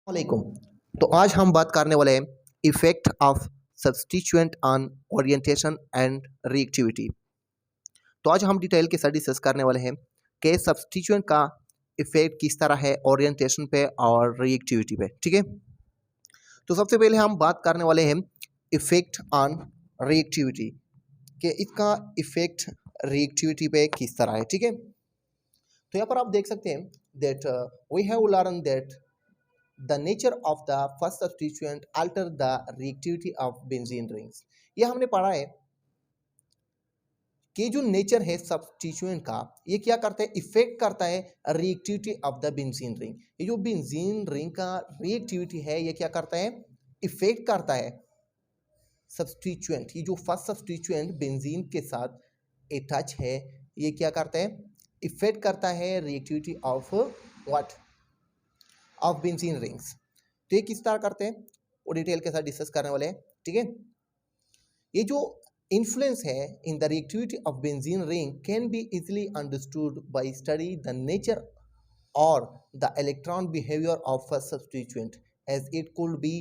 वालेकुम। तो आज हम बात करने वाले हैं effect of substituent on orientation and reactivity. तो आज हम डिटेल के साथ डिस्कस करने वाले हैं कि सब्स्टिट्यूएंट का इफेक्ट किस तरह है ओरिएंटेशन पे और रिएक्टिविटी पे। ठीक है, तो सबसे पहले हम बात करने वाले हैं इफेक्ट ऑन रिएक्टिविटी कि इसका इफेक्ट रिएक्टिविटी पे किस तरह है। ठीक है, तो यहाँ पर आप देख सकते हैं that we have learn that the nature of the first substituent alter the reactivity of benzene rings। ये हमने पढ़ा है कि जो नेचर है सब्स्टिट्यूएंट का ये क्या करता है, इफेक्ट करता है reactivity of the benzene ring. ये जो बेंजीन रिंग का रिएक्टिविटी है ये क्या करता है, इफेक्ट करता है सब्स्टिट्यूएंट। ये जो फर्स्ट सब्स्टिट्यूएंट बेंजीन के साथ अटैच है ये क्या करता है, इफेक्ट करता है reactivity of what, of benzene rings. तो ये किस तरह करते हैं वो डिटेल के साथ डिस्कस करने वाले हैं। ठीक है, ये जो इन्फ्लुएंस है in the reactivity of benzene ring can be easily understood by study the nature और the electron behaviour of first substituent as it could be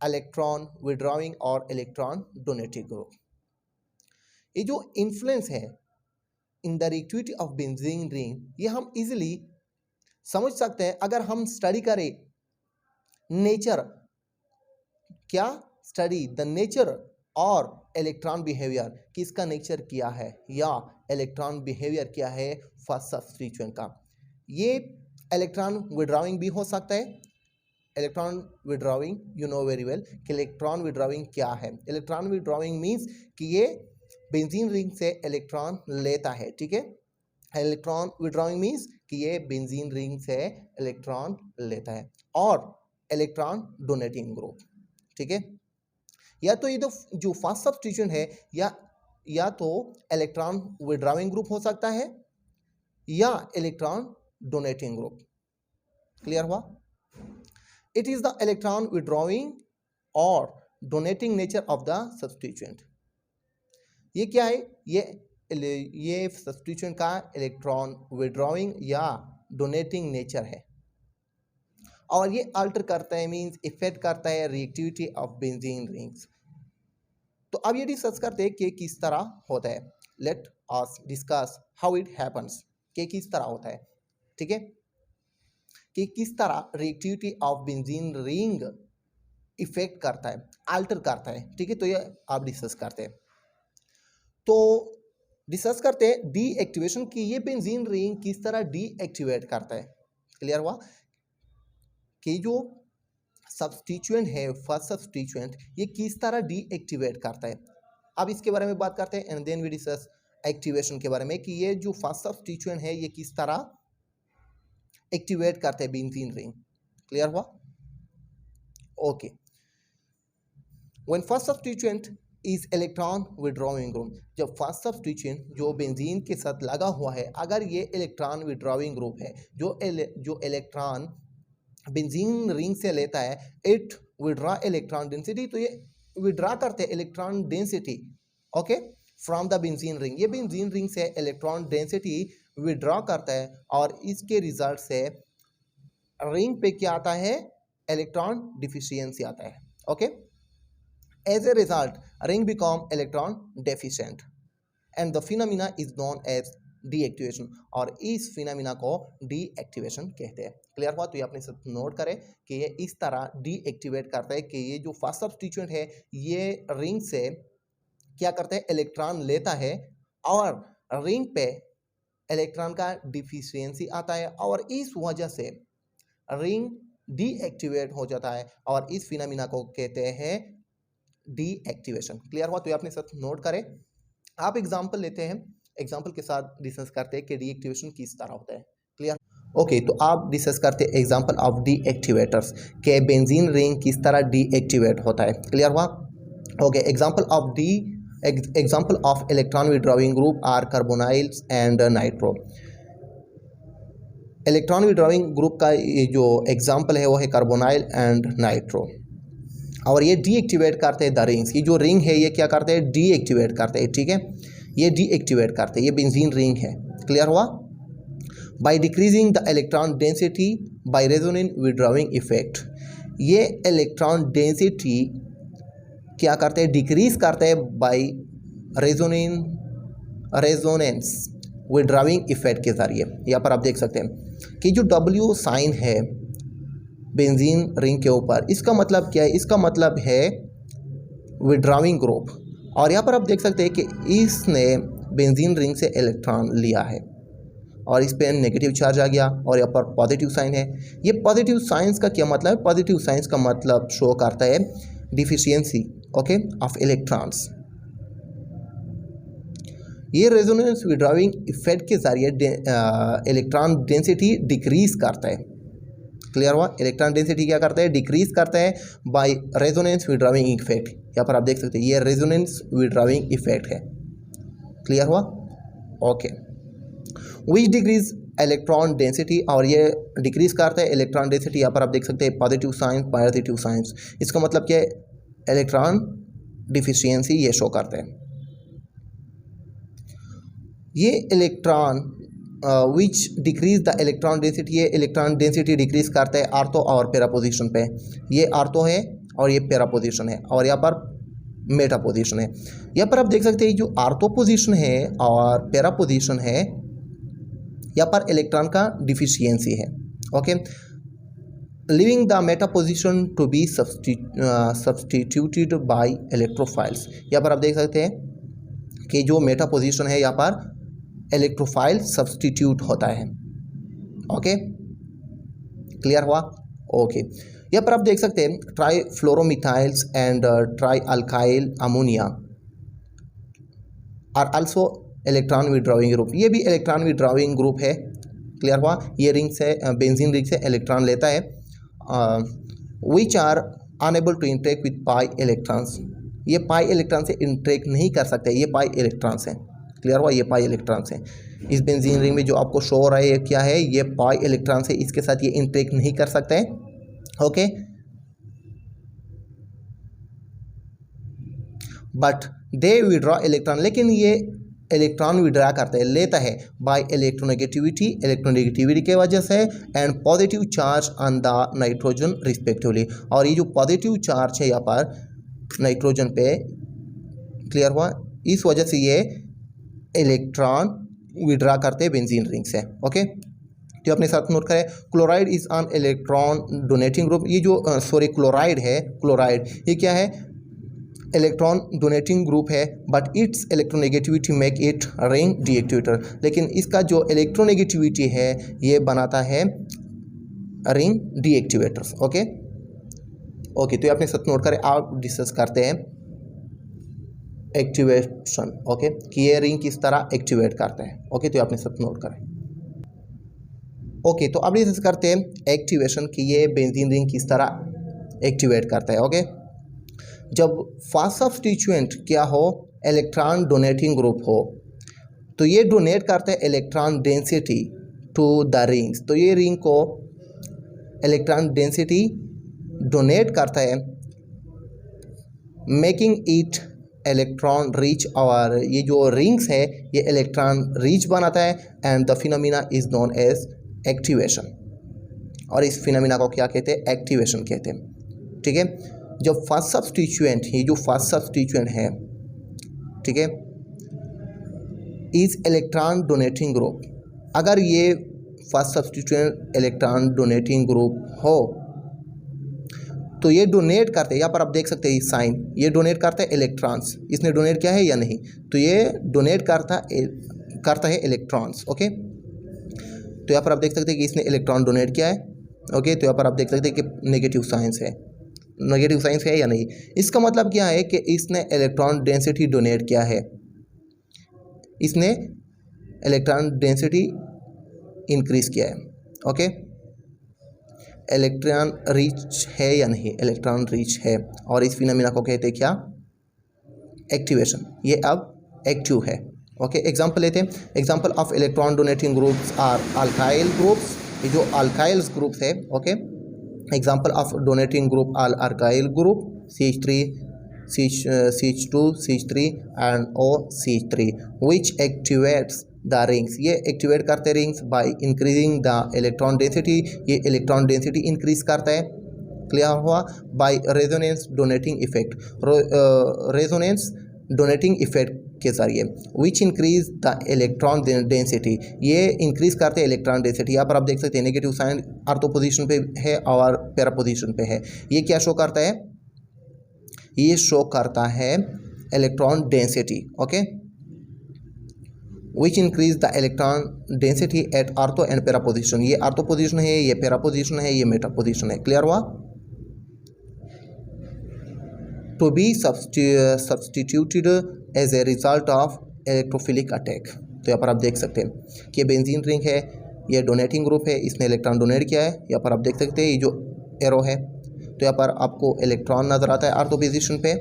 electron withdrawing और इलेक्ट्रॉन डोनेटिंग ग्रुप। ये जो इन्फ्लुएंस है in the reactivity of benzene ring ये हम easily समझ सकते हैं अगर हम स्टडी करें नेचर, क्या स्टडी द नेचर और इलेक्ट्रॉन बिहेवियर, किसका नेचर क्या है या इलेक्ट्रॉन बिहेवियर क्या है फर्स्ट सब्स्टिट्यूएंट का। ये इलेक्ट्रॉन विड्रॉइंग भी हो सकता है। Electron withdrawing you know very well कि इलेक्ट्रॉन विड्रॉइंग क्या है। इलेक्ट्रॉन विड्रॉइंग मीन्स कि ये बेंजीन रिंग से इलेक्ट्रॉन लेता है। ठीक है, इलेक्ट्रॉन विड्रॉइंग मीन्स कि ये बेंजीन रिंग से इलेक्ट्रॉन लेता है और इलेक्ट्रॉन डोनेटिंग ग्रुप। ठीक है, या तो ये तो जो फर्स्ट सब्स्टिट्यूएंट है या तो इलेक्ट्रॉन विड्रॉइंग ग्रुप हो सकता है या इलेक्ट्रॉन डोनेटिंग ग्रुप। क्लियर हुआ? It is the electron withdrawing और donating nature of the substituent. ये क्या है, ये सब्स्टिट्यूएंट का इलेक्ट्रॉन विड्रॉइंग या डोनेटिंग नेचर है और ये अल्टर करता है मींस इफेक्ट करता है रिएक्टिविटी ऑफ बेंजीन रिंग्स। तो अब ये डिस्कस करते हैं कि किस तरह होता है। Let us discuss how it happens, कि किस तरह होता है। ठीक है, कि किस तरह reactivity of benzene ring effect करता है, अल्टर करता है। ठीक है, तो ये आप डिस्कस करते हैं। तो डिस्कस करते हैं डीएक्टिवेशन की ये बेंजीन रिंग किस तरह डीएक्टिवेट करता है। क्लियर हुआ कि जो सब्स्टिट्यूएंट है फर्स्ट सब्स्टिट्यूएंट ये किस तरह डीएक्टिवेट करता है। अब इसके बारे में बात करते हैं and then we discuss activation के बारे में कि ये जो फर्स्ट सब्स्टिट्यूएंट है ये किस तरह एक्टिवेट करता है बेंजीन रिंग। क्लियर हुआ? Okay, when first substituent is electron withdrawing group, जब फर्स्ट सब्स्टिट्यूएंट जो बेंजीन के साथ लगा हुआ है अगर ये इलेक्ट्रॉन विड्रॉइंग ग्रुप है, जो इलेक्ट्रॉन बेंजीन रिंग से लेता है, इट विड्रॉ इलेक्ट्रॉन डेंसिटी, तो ये विड्रॉ करते हैं electron density okay from the benzene ring. ये बेंजीन रिंग से इलेक्ट्रॉन डेंसिटी विड्रॉ करता है और इसके रिजल्ट से रिंग पे क्या आता है, इलेक्ट्रॉन डिफिशियंसी आता है। Okay, as a result ring become electron deficient and the phenomena is known as deactivation और इस फिनोमिना को डीएक्टिवेशन कहते हैं। क्लियर हुआ? तो ये अपने साथ नोट करें कि ये इस तरह डीएक्टिवेट करता है कि ये जो फर्स्ट सब्स्टिट्यूएंट है ये रिंग से क्या करता है, इलेक्ट्रॉन लेता है और रिंग पे इलेक्ट्रॉन का डिफिशियंसी आता है और इस वजह से रिंग डीएक्टिवेट हो जाता है और इस फिनोमिना को कहते हैं डीएक्टिवेशन। क्लियर हुआ? तो ये अपने साथ नोट करें। आप एग्जांपल लेते हैं, एग्जांपल के साथ डिस्कस करते हैं कि डीएक्टिवेशन किस तरह होता है। क्लियर? ओके, तो आप डिस्कस करते हैं एग्जांपल ऑफ डीएक्टिवेटर्स के बेंजीन रिंग किस तरह डीएक्टिवेट होता है। क्लियर हुआ? Okay, example of electron withdrawing group are carbonyls and nitro. Electron withdrawing group का ये जो एग्जांपल है वो है कार्बोनाइल एंड नाइट्रो और ये डीएक्टिवेट करते हैं द रिंग्स। ये जो रिंग है ये क्या करते हैं, डीएक्टिवेट करते हैं। ठीक है, ये डीएक्टिवेट करते हैं, ये बेंजीन रिंग है। क्लियर हुआ? by decreasing the electron density by resonance withdrawing effect ये इलेक्ट्रॉन डेंसिटी क्या करते हैं, डिक्रीज करते हैं बाय रेजोनेंस विड्राविंग इफेक्ट के जरिए। यहाँ पर आप देख सकते हैं कि जो W साइन है बेंजीन रिंग के ऊपर, इसका मतलब क्या है, इसका मतलब है विड्राविंग ग्रुप। और यहाँ पर आप देख सकते हैं कि इसने बेंजीन रिंग से इलेक्ट्रॉन लिया है और इस पर नेगेटिव चार्ज आ गया और यहाँ पर पॉजिटिव साइन है। ये पॉजिटिव साइंस का क्या मतलब है, पॉजिटिव साइंस का मतलब शो करता है डिफिशियंसी ओके ऑफ इलेक्ट्रॉन्स। ये रेजोनेंस विड्राविंग इफेक्ट के जरिए इलेक्ट्रॉन डेंसिटी डिक्रीज करता है। क्लियर हुआ, इलेक्ट्रॉन डेंसिटी क्या करता है, डिक्रीज करता है बाय रेजोनेंस विड्राविंग इफेक्ट। यहाँ पर आप देख सकते हैं ये रेजोनेंस विड्राविंग इफेक्ट है। क्लियर हुआ, ओके। विच डिक्रीज इलेक्ट्रॉन डेंसिटी, और ये डिक्रीज करता है इलेक्ट्रॉन डेंसिटी। यहाँ पर आप देख सकते हैं पॉजिटिव साइंस पॉजिटिव साइंस, इसका मतलब क्या है, इलेक्ट्रॉन डिफिशियंसी ये शो करते हैं। ये electron which decrease the electron density, ये इलेक्ट्रॉन डेंसिटी डिक्रीज करता है आर्थो और पैरा पोजिशन पे। ये आर्थो है और ये पैरा पोजिशन है और यहाँ पर मेटा पोजिशन है। यहाँ पर आप देख सकते हैं जो आर्थो पोजिशन है और पैरा पोजिशन है, यहाँ पर इलेक्ट्रॉन का डिफिशियंसी है okay. Leaving the meta position to be substituted by electrophiles. यहाँ पर आप देख सकते हैं कि जो मेटा पोजिशन है यहाँ पर इलेक्ट्रोफाइल सब्सटीट्यूट होता है ओके। क्लियर हुआ, ओके। यहाँ पर आप देख सकते हैं tri fluoromethyls and tri alkyl ammonia are also electron withdrawing group. ये भी इलेक्ट्रॉन विड्राविंग ग्रुप है। क्लियर हुआ, ये रिंग से बेंजीन रिंग से इलेक्ट्रॉन लेता है which are unable to interact with pi electrons. ये पाई इलेक्ट्रॉन से इंटरेक्ट नहीं कर सकते, ये पाई इलेक्ट्रॉन्स हैं। क्लियर हुआ, ये पाई इलेक्ट्रॉन्स हैं। इस बेंजीन रिंग में जो आपको शो हो रहा है ये क्या है, ये पाई इलेक्ट्रॉन्स है, इसके साथ ये इंटरेक्ट नहीं कर सकते हैं okay. But they withdraw electron, लेकिन ये इलेक्ट्रॉन विड्रा करता है, लेता है बाय इलेक्ट्रोनेगेटिविटी, इलेक्ट्रोनेगेटिविटी के वजह से and positive charge on the nitrogen respectively. और ये जो पॉजिटिव चार्ज है यहाँ पर नाइट्रोजन पे, क्लियर हुआ, इस वजह से ये इलेक्ट्रॉन विड्रा करते हैं बेंजीन रिंग से ओके। तो अपने साथ नोट करें, chloride is on electron donating group. ये जो क्लोराइड है, क्लोराइड ये क्या है, इलेक्ट्रॉन डोनेटिंग ग्रुप है, but its electronegativity make it ring deactivator. लेकिन इसका जो इलेक्ट्रोनेगेटिविटी है ये बनाता है रिंग डीएक्टिवेटर्स ओके। ओके, तो ये अपने साथ नोट करें। आप डिस्कस करते हैं एक्टिवेशन ओके, कि ये रिंग किस तरह एक्टिवेट करते हैं ओके। तो ये अपने साथ नोट करें ओके। तो अब डिस्कस करते हैं एक्टिवेशन, कि ये बेंजीन रिंग किस तरह एक्टिवेट करता है ओके। जब फास्ट सब्स्टिट्यूएंट क्या हो, इलेक्ट्रॉन डोनेटिंग ग्रुप हो, तो ये डोनेट करते हैं electron density to the rings. तो ये रिंग को इलेक्ट्रॉन डेंसिटी डोनेट करता है, मेकिंग इट इलेक्ट्रॉन रिच। और ये जो रिंग्स है ये इलेक्ट्रॉन रिच बनाता है and the phenomena is known as activation. और इस फिनोमिना को क्या कहते हैं, एक्टिवेशन कहते हैं। ठीक है, जब फर्स्ट सब्स्टिट्यूएंट, ये जो फर्स्ट सब्स्टिट्यूएंट है, ठीक है, इज इलेक्ट्रॉन डोनेटिंग ग्रुप, अगर ये first substituent electron donating group हो तो ये डोनेट करते हैं, यहाँ पर आप देख सकते हैं साइन, ये डोनेट करता है इलेक्ट्रॉन्स। इसने डोनेट किया है या नहीं, तो ये डोनेट करता है इलेक्ट्रॉन्स ओके। तो यहाँ पर आप देख सकते हैं कि इसने इलेक्ट्रॉन डोनेट किया है ओके। तो यहाँ पर आप देख सकते हैं कि नेगेटिव साइंस है, नेगेटिव साइंस है या नहीं। इसका मतलब क्या है कि इसने इलेक्ट्रॉन डेंसिटी डोनेट किया है, इसने इलेक्ट्रॉन डेंसिटी इंक्रीज किया है ओके। इलेक्ट्रॉन रिच है या नहीं, इलेक्ट्रॉन रिच है, और इस फिनोमिना को कहते हैं क्या, एक्टिवेशन। ये अब एक्टिव है ओके। एग्जांपल लेते हैं, example of electron donating groups are alkyl groups. ये जो अल्काइल्स ग्रुप्स है okay, example of donating group are alkyl group CH3, CH2, CH3 and OCH3 which activates the rings. ये activate करते rings by increasing the electron density, ये electron density increase करता है clear हुआ? By resonance donating effect, resonance donating effect के जरिए, which increase the electron density, ये increase करते हैं इलेक्ट्रॉन डेंसिटी। यहाँ पर आप देख सकते हैं नेगेटिव साइन आर्थो पोजीशन पे है और पैरा पोजीशन पे है। ये क्या शो करता है? ये शो करता है electron density, okay, which increase the electron density at ortho and para position. ये आर्थो पोजीशन है, ये पैरा पोजीशन है, ये मेटा पोजीशन है। क्लियर हुआ? To be substituted as a result of electrophilic attack. तो यहाँ पर आप देख सकते हैं कि ये बेंजीन रिंग है, ये डोनेटिंग ग्रुप है, इसने इलेक्ट्रॉन डोनेट किया है। यहाँ पर आप देख सकते हैं ये जो एरो है, तो यहाँ पर आपको इलेक्ट्रॉन नज़र आता है आर्थो पोजीशन पे।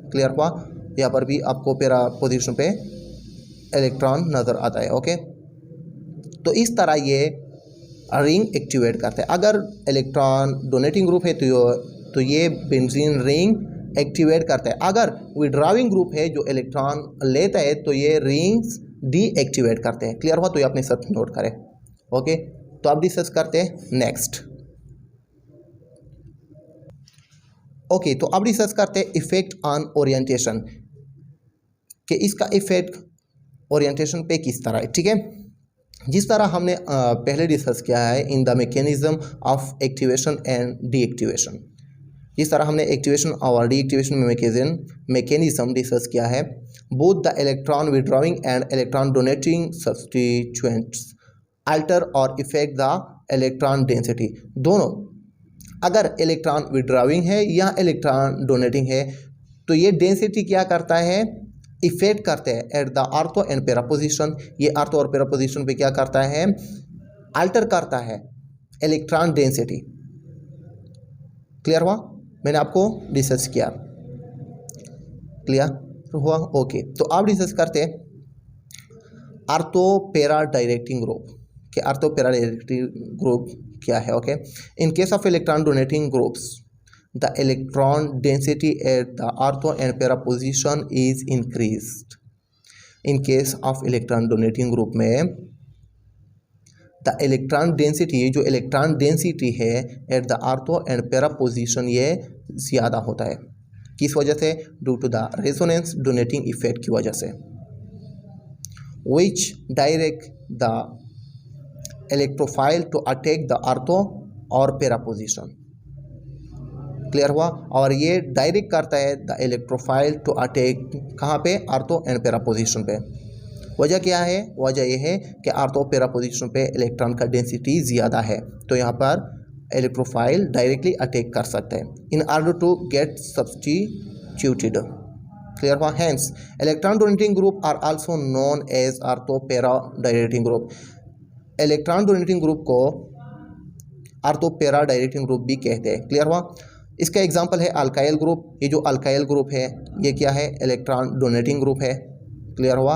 क्लियर हुआ? यहाँ पर भी आपको पैरा पोजीशन पे इलेक्ट्रॉन नज़र आता है, ओके। तो इस तरह ये रिंग एक्टिवेट करता है। अगर इलेक्ट्रॉन डोनेटिंग ग्रुप है तो ये बेंजीन रिंग एक्टिवेट करता है। अगर विड्रॉइंग ग्रुप है जो इलेक्ट्रॉन लेता है तो ये रिंग्स डीएक्टिवेट करते हैं। क्लियर हुआ? तो ये अपने साथ नोट करें, ओके। तो अब डिस्कस करते हैं नेक्स्ट, ओके। तो अब डिस्कस करते हैं इफेक्ट ऑन ओरिएंटेशन, कि इसका इफेक्ट ओरिएंटेशन पे किस तरह है, ठीक है। जिस तरह हमने पहले डिस्कस किया है in the mechanism of activation and deactivation, जिस तरह हमने एक्टिवेशन और डीएक्टिवेशन मैकेनिज्म डिस्कस किया है, both the electron withdrawing and electron donating substituents alter और इफेक्ट द इलेक्ट्रॉन डेंसिटी। दोनों, अगर इलेक्ट्रॉन विड्रॉइंग है या इलेक्ट्रॉन डोनेटिंग है, तो ये डेंसिटी क्या करता है? इफेक्ट करते हैं at the ortho and para position. ये आर्थो और पैरा पोजीशन पे क्या करता है? अल्टर करता है इलेक्ट्रॉन डेंसिटी। क्लियर हुआ? मैंने आपको डिस्कस किया, क्लियर हुआ? ओके। तो अब डिस्कस करते हैं आर्थो पैरा डायरेक्टिंग ग्रुप, कि आर्थो पैरा डायरेक्टिंग ग्रुप क्या है, okay. In case of electron donating groups the electron density at the ortho and para position is increased. In case of electron donating group में the electron density, जो electron density है at the ortho and para position, ये ज़्यादा होता है। किस वजह से? Due to the resonance donating effect की वजह से, which direct the electrophile to attack the ortho और para position। क्लियर हुआ? और ये डायरेक्ट करता है द इलेक्ट्रोफाइल टू अटैक कहाँ पे? आर्थो एंड पैरा पोजीशन पे। वजह क्या है? वजह ये है कि आर्थो पैरा पोजीशन पे इलेक्ट्रॉन का डेंसिटी ज़्यादा है, तो यहाँ पर इलेक्ट्रोफाइल डायरेक्टली अटैक कर सकते हैं in order to get substituted. Clear हुआ? Hence electron donating group are also known as ortho para directing group. Electron donating group को आर्थो पैरा डायरेक्टिंग ग्रुप भी कहते हैं। क्लियर हुआ? इसका एग्जांपल है अल्काइल ग्रुप। ये जो अल्काइल ग्रुप है ये क्या है? इलेक्ट्रॉन डोनेटिंग ग्रुप है। क्लियर हुआ?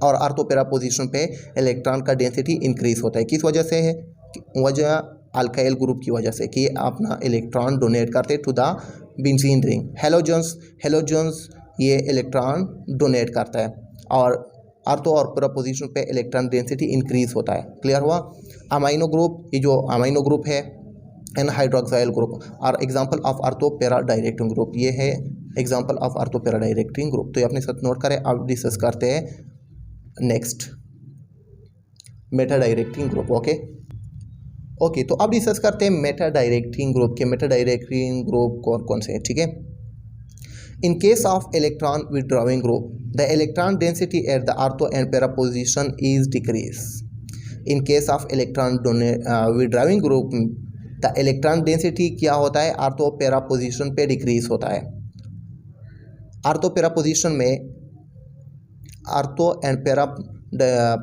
और आर्थो पैरा पोजीशन पे इलेक्ट्रॉन का डेंसिटी इंक्रीज होता है। किस वजह से है? वजह अल्काइल ग्रुप की वजह से कि अपना इलेक्ट्रॉन डोनेट करते to the benzene ring. Halogens ये इलेक्ट्रॉन डोनेट करता है और आर्थो और पैरा पोजीशन पे इलेक्ट्रॉन डेंसिटी इंक्रीज होता है। क्लियर हुआ? अमाइनो ग्रुप, ये जो अमाइनो ग्रुप है an hydroxyl group are example of ortho para directing group. ये है example of ortho para directing group. तो ये अपने साथ नोट करें। अब डिस्कस करते हैं next Meta directing group, okay. तो अब डिस्कस करते हैं मेटा डायरेक्टिंग ग्रुप के मेटा डायरेक्टिंग ग्रुप कौन कौन से हैं, ठीक है। In case of electron withdrawing group the electron density at the ortho and para position is decrease. In case of electron withdrawing group the electron density क्या होता है? आर्थो पैरा पोजीशन पे डिक्रीज होता है। आर्थो पैरा पोजीशन में, ortho and para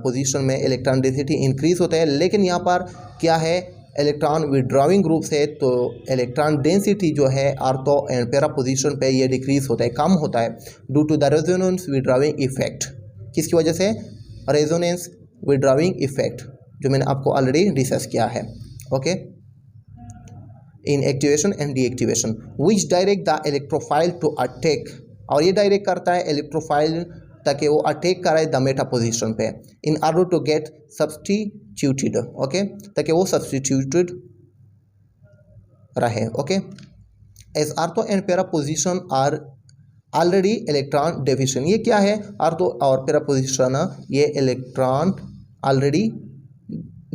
position में electron density increase होता है, लेकिन यहाँ पर क्या है? इलेक्ट्रॉन विड्रॉइंग ग्रुप से तो इलेक्ट्रॉन डेंसिटी जो है आर्थो एंड पैरा पोजीशन पे ये डिक्रीज होता है, कम होता है due to the resonance withdrawing effect. किसकी वजह से? रेजोनेंस विड्रॉइंग इफेक्ट, जो मैंने आपको ऑलरेडी डिस्कस किया है, okay. In activation and deactivation which direct the electrophile to attack, और ये डायरेक्ट करता है इलेक्ट्रोफाइल ताकि वो अटैक कराए द मेटा पोजीशन पे in order to get substituted, okay, ताकि वो सब्स्टिट्यूटेड रहे। Okay, as ortho and para position are already electron deficient. ये क्या है? आर्थो और पैरा पोजिशन, ये इलेक्ट्रॉन ऑलरेडी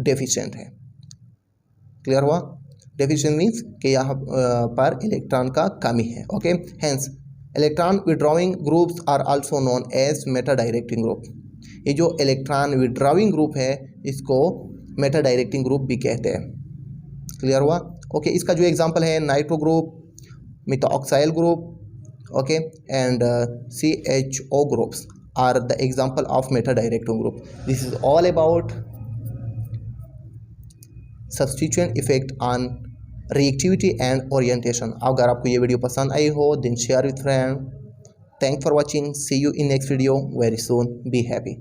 डेफिशिएंट है। क्लियर हुआ? डेफिशिएंट मीन्स कि यहाँ पर इलेक्ट्रॉन का कमी है। Okay, hence electron withdrawing groups are also known as meta directing group. ये जो इलेक्ट्रॉन विड्रॉइंग ग्रुप है इसको मेटा डायरेक्टिंग ग्रुप भी कहते हैं। क्लियर हुआ? ओके, इसका जो एग्जांपल है nitro group, methoxyl group, okay, and CHO groups are the example of meta directing group. This is all about substituent effect on reactivity and orientation. अगर आपको ये वीडियो पसंद आई हो then share with friend. Thank for watching, see you in next video very soon, be happy.